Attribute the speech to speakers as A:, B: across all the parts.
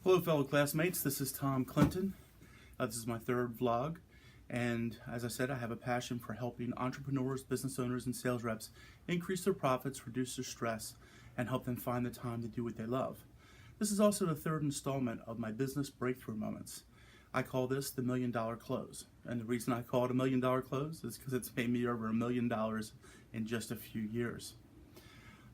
A: Hello fellow classmates, this is Tom Clinton. This is my third vlog, and as I said, I have a passion for helping entrepreneurs, business owners, and sales reps increase their profits, reduce their stress, and help them find the time to do what they love. This is also the third installment of my business breakthrough moments. I call this the $1 Million Close, and the reason I call it a $1 Million Close is because it's made me over $1 million in just a few years.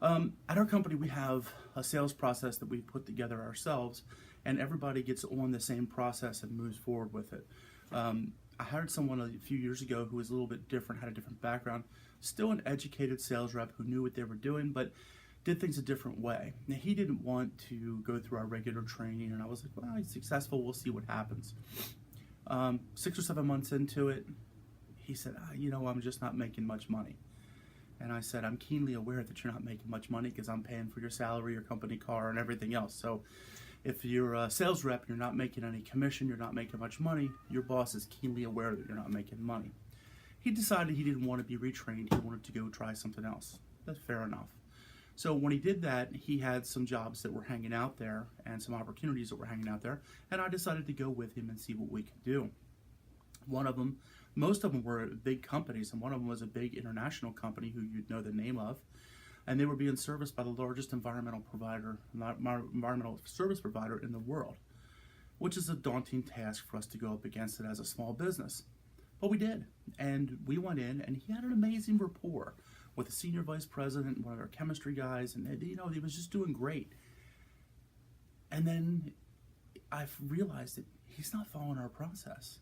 A: At our company, we have a sales process that we put together ourselves, and everybody gets on the same process and moves forward with it. I hired someone a few years ago who was a little bit different, had a different background, still an educated sales rep who knew what they were doing, but did things a different way. Now, he didn't want to go through our regular training, and I was like, well, he's successful, we'll see what happens. 6 or 7 months into it, he said, I'm just not making much money. And I said, I'm keenly aware that you're not making much money because I'm paying for your salary, your company car, and everything else. So if you're a sales rep, you're not making any commission, you're not making much money, your boss is keenly aware that you're not making money. He decided he didn't want to be retrained, he wanted to go try something else. That's fair enough. So when he did that, he had some jobs that were hanging out there and some opportunities that were hanging out there, and I decided to go with him and see what we could do. Most of them were big companies, and one of them was a big international company who you'd know the name of, and they were being serviced by the largest environmental service provider in the world, which is a daunting task for us to go up against it as a small business. But we did, and we went in, and he had an amazing rapport with the senior vice president and one of our chemistry guys, and he was just doing great. And then I realized that he's not following our process.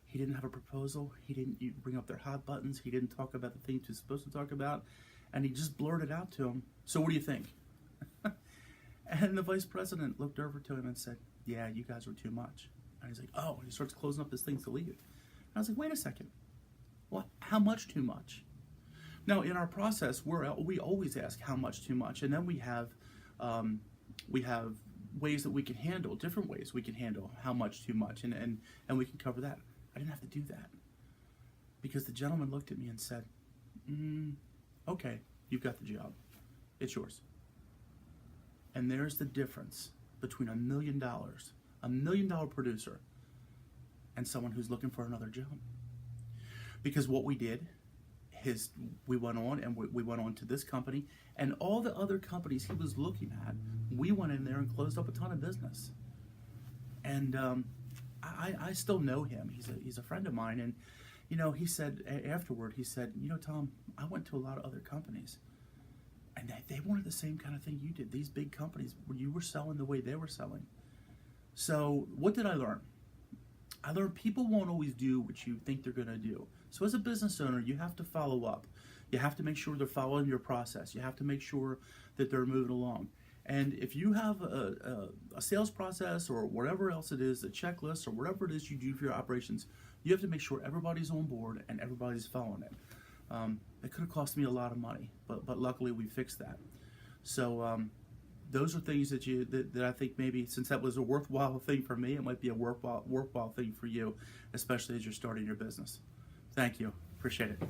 A: He didn't have a proposal, he didn't bring up their hot buttons, he didn't talk about the things he was supposed to talk about, and he just blurted out to him, so what do you think? And the vice president looked over to him and said, yeah, you guys were too much. And he's like, oh, and he starts closing up his things to leave. And I was like, wait a second, what? How much too much? Now, in our process, we always ask how much too much, and then we have ways that we can handle, different ways we can handle how much too much, and we can cover that. I didn't have to do that because the gentleman looked at me and said, okay, you've got the job. It's yours. And there's the difference between $1 million producer, and someone who's looking for another job. Because what we did is we went on to this company, and all the other companies he was looking at, we went in there and closed up a ton of business. And I still know him. He's a friend of mine, and he said afterward, Tom, I went to a lot of other companies, and they wanted the same kind of thing you did. These big companies, where you were selling the way they were selling. So what did I learn? I learned people won't always do what you think they're going to do. So as a business owner, you have to follow up. You have to make sure they're following your process. You have to make sure that they're moving along. And if you have a sales process or whatever else it is, a checklist or whatever it is you do for your operations, you have to make sure everybody's on board and everybody's following it. It could have cost me a lot of money, but luckily we fixed that. So those are things that I think maybe, since that was a worthwhile thing for me, it might be a worthwhile thing for you, especially as you're starting your business. Thank you. Appreciate it.